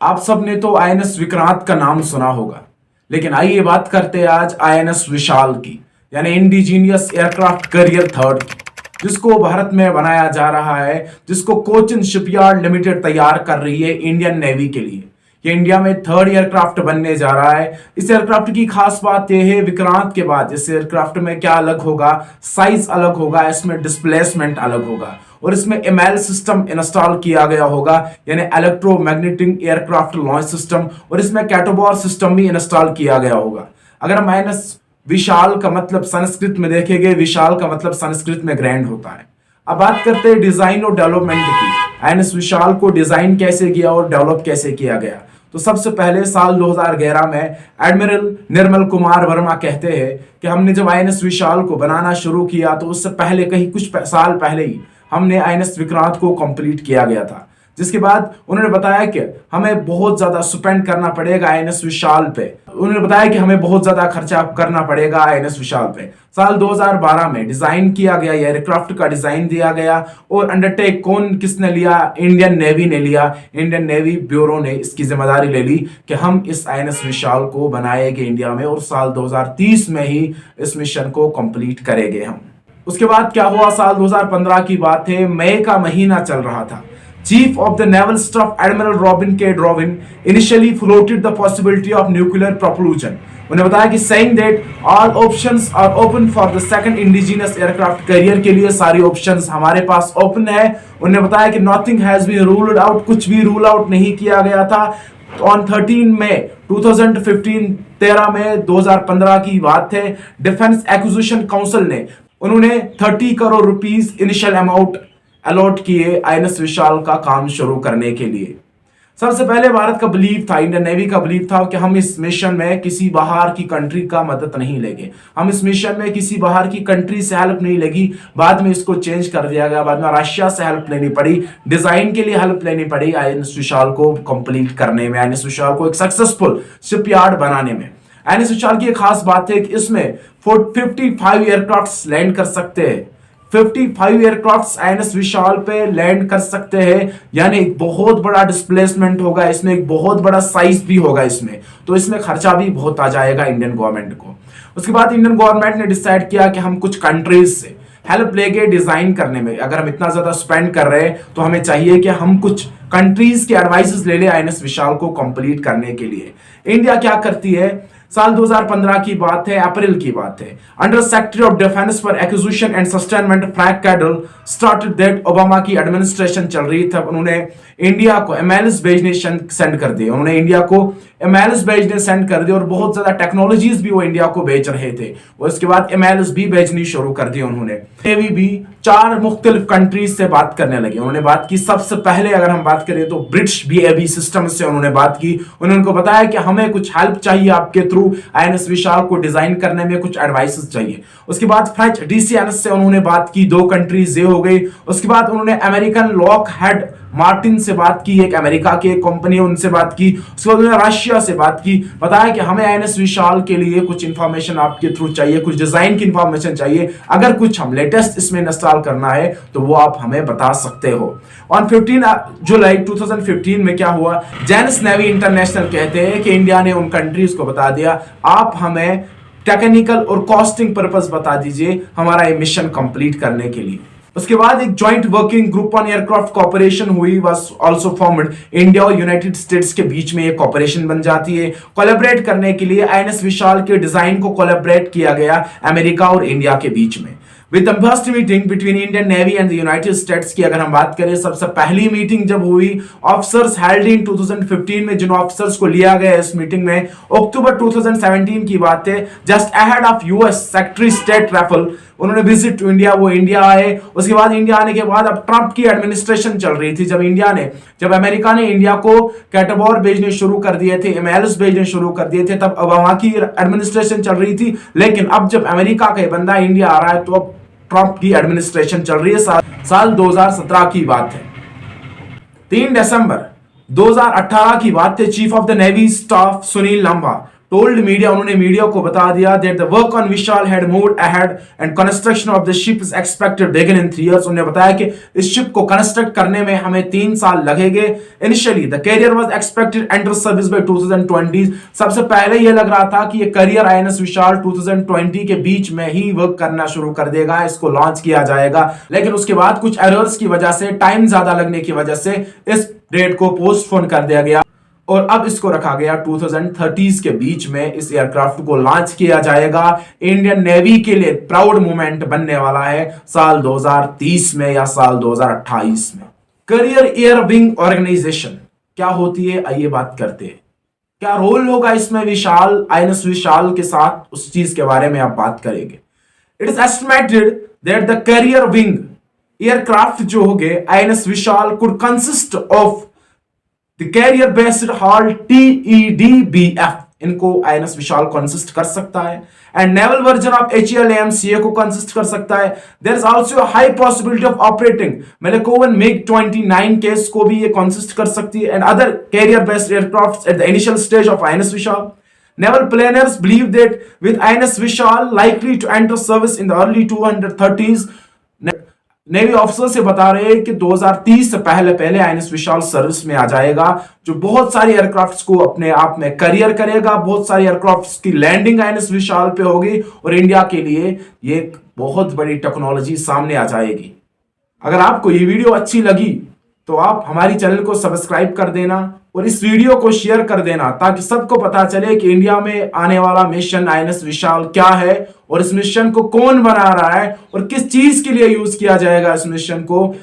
आप सबने तो आईएनएस विक्रांत का नाम सुना होगा, लेकिन आइए बात करते हैं आज आईएनएस विशाल की, यानी इंडिजीनियस एयरक्राफ्ट कैरियर थर्ड की, जिसको भारत में बनाया जा रहा है, जिसको कोचिन शिपयार्ड लिमिटेड तैयार कर रही है इंडियन नेवी के लिए। ये इंडिया में थर्ड एयरक्राफ्ट बनने जा रहा है। इस एयरक्राफ्ट की खास बात यह है, विक्रांत के बाद इस एयरक्राफ्ट में क्या अलग होगा, साइज अलग होगा, इसमें डिस्प्लेसमेंट अलग होगा और इसमें एमएल सिस्टम इंस्टॉल किया गया होगा, यानी इलेक्ट्रोमैग्नेटिक एयरक्राफ्ट लॉन्च सिस्टम, और इसमें कैटोबॉर सिस्टम भी इंस्टॉल किया गया होगा। अगर हम माइनस विशाल का मतलब संस्कृत में देखेंगे, विशाल का मतलब संस्कृत में ग्रैंड होता है। अब बात करते हैं डिजाइन और डेवलपमेंट की। आईएनएस विशाल को डिजाइन कैसे किया और डेवलप कैसे किया गया, तो सबसे पहले साल 2011 में एडमिरल निर्मल कुमार वर्मा कहते हैं कि हमने जब आईएनएस विशाल को बनाना शुरू किया तो उससे पहले कहीं कुछ साल पहले ही हमने आईएनएस विक्रांत को कंप्लीट किया गया था। जिसके बाद उन्होंने बताया कि हमें बहुत ज्यादा स्पेंड करना पड़ेगा आईएनएस विशाल पे। उन्होंने बताया कि हमें बहुत ज्यादा खर्चा करना पड़ेगा आईएनएस विशाल पे। साल 2012 में डिजाइन किया गया, एयरक्राफ्ट का डिजाइन दिया गया और अंडरटेक कौन किसने लिया, इंडियन नेवी ने लिया। इंडियन नेवी ब्यूरो ने इसकी जिम्मेदारी ले ली कि हम इस आईएनएस विशाल को बनाएंगे इंडिया में और साल 2030 में ही इस मिशन को कंप्लीट करेंगे हम। उसके बाद क्या हुआ, साल 2015 की बात है, मई का महीना चल रहा था। Chief of the naval staff admiral Robin K Dhowan initially floated the possibility of nuclear propulsion. उन्हें बताया कि saying that all options are open for the second indigenous aircraft carrier के लिए सारी ऑप्शंस हमारे पास ओपन है। उन्हें बताया कि nothing has been ruled out, कुछ भी रूल आउट नहीं किया गया था। ऑन 13 मई 2015, 13 मई 2015 की बात है, डिफेंस एक्विजिशन काउंसिल ने उन्होंने 30 crore rupees initial amount allot किए आईएनएस विशाल का काम शुरू करने के लिए। सबसे पहले भारत का बिलीव था, इंडियन नेवी का बिलीव था कि हम इस मिशन में किसी बाहर की कंट्री का मदद नहीं लेंगे, हम इस मिशन में किसी बाहर की कंट्री से हेल्प नहीं लेगी। बाद में इसको चेंज कर दिया गया, बाद में रशिया से हेल्प लेनी पड़ी, डिजाइन के लिए हेल्प लेनी पड़ी आईएनएस विशाल को कंप्लीट करने में, आईएनएस विशाल को एक सक्सेसफुल शिपयार्ड बनाने में। आईएनएस विशाल की एक खास बात है कि इसमें 55 एयरक्राफ्ट लैंड कर सकते हैं। 55 एयरक्राफ्ट आईएनएस विशाल पे लैंड कर सकते हैं, यानी एक बहुत बड़ा डिस्प्लेसमेंट होगा इसमें, एक बहुत बड़ा साइज भी होगा इसमें, तो इसमें खर्चा भी बहुत आ जाएगा इंडियन गवर्नमेंट को। उसके बाद इंडियन गवर्नमेंट ने डिसाइड किया कि हम कुछ कंट्रीज से हेल्प लेके डिजाइन करने में, अगर हम इतना ज्यादा स्पेंड कर रहे हैं तो हमें चाहिए कि हम कुछ कंट्रीज के एडवाइसेस ले ले आईएनएस विशाल को कंप्लीट करने के लिए। इंडिया क्या करती है, साल 2015 की बात है, अप्रैल की बात है, under secretary of defence for acquisition and sustainment Frank cattle started that, Obama की एडमिनिस्ट्रेशन चल रही थी, उन्होंने इंडिया को एमएलएस भेजने सेंड कर दिए, उन्होंने इंडिया को एमएलएस भेजने सेंड कर दिए और बहुत ज्यादा टेक्नोलॉजीज भी वो इंडिया को भेज रहे थे। और उसके बाद एमएलएस भी भेजनी शुरू कर दी उन्होंने। नेवी भी 4 मुख्तलिफ कंट्रीज से बात करने लगे। उन्होंने बात की, सबसे पहले अगर हम बात करें तो ब्रिटिश बीएबी सिस्टम से उन्होंने बात की। उन्होंने उनको बताया कि हमें कुछ हेल्प चाहिए आपके थ्रू, आईएनएस विशाल को डिजाइन करने में कुछ एडवाइसेस चाहिए। उसके बाद फ्रेंच डीसीएनएस से उन्होंने बात की, 2 कंट्रीज ये हो गई। उसके बाद उन्होंने अमेरिकन लॉकहेड मार्टिन से बात की, एक अमेरिका की एक कंपनी है, उनसे बात की। उसके बाद उन्होंने रशिया से बात की, बताया कि हमें आईएनएस विशाल के लिए कुछ इंफॉर्मेशन आपके थ्रू चाहिए, कुछ डिजाइन की इंफॉर्मेशन चाहिए, अगर कुछ हम लेटेस्ट इसमें इंस्टॉल करना है तो वो आप हमें बता सकते हो। ऑन 15 जुलाई 2015 में क्या हुआ, जेनिस नेवी इंटरनेशनल कहते हैं कि इंडिया ने उन कंट्रीज को बता दिया, आप हमें टेक्निकल और कॉस्टिंग पर्पस बता दीजिए हमारा ये मिशन कंप्लीट करने के लिए। उसके बाद एक joint working group on aircraft corporation हुई, वाज आल्सो फॉर्मड। इंडिया और यूनाइटेड स्टेट्स के बीच में एक कॉर्पोरेशन बन जाती है। कोलैबोरेट करने के लिए आईएनएस विशाल के डिजाइन को कोलैबोरेट किया गया अमेरिका और इंडिया के बीच में। With the first meeting between Indian navy and the United states की अगर हम बात करें, सबसे पहली मीटिंग जब हुई ऑफिसर्स हेल्ड इन 2015 में, जिन ऑफिसर्स को लिया गया इस मीटिंग में, अक्टूबर 2017 की बात है, just ahead of US secretary state Rafale, उन्होंने विजिट टू इंडिया, वो इंडिया आए। उसके बाद इंडिया आने के बाद अब ट्रंप की एडमिनिस्ट्रेशन चल रही थी, जब अमेरिका ने इंडिया को कैटोबॉर भेजने शुरू कर दिए थे, एमएलएस भेजने शुरू कर दिए थे, तब ओबामा की एडमिनिस्ट्रेशन चल रही थी। लेकिन अब जब अमेरिका का बंदा इंडिया आ रहा है तो अब ट्रंप की एडमिनिस्ट्रेशन चल रही है। साल 2017 की बात है, 3 दिसंबर 2018 की बात है, chief of the navy staff Sunil Lamba told media, उन्होंने मीडिया को बता दिया that the work on Vishal had moved ahead and construction of the ship is expected to begin in 3 years। उन्होंने बताया कि इस शिप को कंस्ट्रक्ट करने में हमें 3 साल लगेंगे। Initially the carrier was expected enter service by 2020। सबसे पहले यह लग रहा था कि ये कैरियर आईएनएस विशाल 2020 के बीच में ही वर्क करना शुरू कर देगा, इसको लॉन्च किया जाएगा। लेकिन उसके बाद कुछ एरर्स की वजह से, टाइम ज्यादा लगने की वजह से इस डेट को पोस्टपोन कर दिया गया और अब इसको रखा गया 2030 के बीच में। इस एयरक्राफ्ट को लॉन्च किया जाएगा। इंडियन नेवी के लिए प्राउड मोमेंट बनने वाला है साल 2030 में या साल 2028 में। करियर एयर विंग ऑर्गेनाइजेशन क्या होती है, आइए बात करते हैं। क्या रोल होगा इसमें विशाल, आईएनएस विशाल के साथ, उस चीज के बारे में आप बात करेंगे। It is estimated that the carrier wing aircraft जो हो गए INS Vishal could consist of the carrier based HAL TEDBF, इनको आईएनएस विशाल कंसिस्ट कर सकता है। And naval version of HLAMCA को कंसिस्ट कर सकता है। There is also high possibility of operating Mikoyan MiG-29 Ks को भी ये कंसिस्ट कर सकती है and other carrier based aircrafts at the initial stage of INS Vishal. Naval planners believe that with INS Vishal likely to enter service in the early 2030s, navy officer से बता रहे हैं कि 2030 से पहले पहले आईएनएस विशाल सर्विस में आ जाएगा, जो बहुत सारी एयरक्राफ्ट्स को अपने आप में करियर करेगा। बहुत सारी एयरक्राफ्ट्स की लैंडिंग आईएनएस विशाल पे होगी और इंडिया के लिए ये बहुत बड़ी टेक्नोलॉजी सामने आ जाएगी। अगर आपको ये वीडियो अच्छी लगी तो आप हमारी चैनल को सब्सक्राइब कर देना और इस वीडियो को शेयर कर देना ताकि सबको पता चले कि इंडिया में आने वाला मिशन आईएनएस विशाल क्या है और इस मिशन को कौन बना रहा है और किस चीज के लिए यूज किया जाएगा इस मिशन को।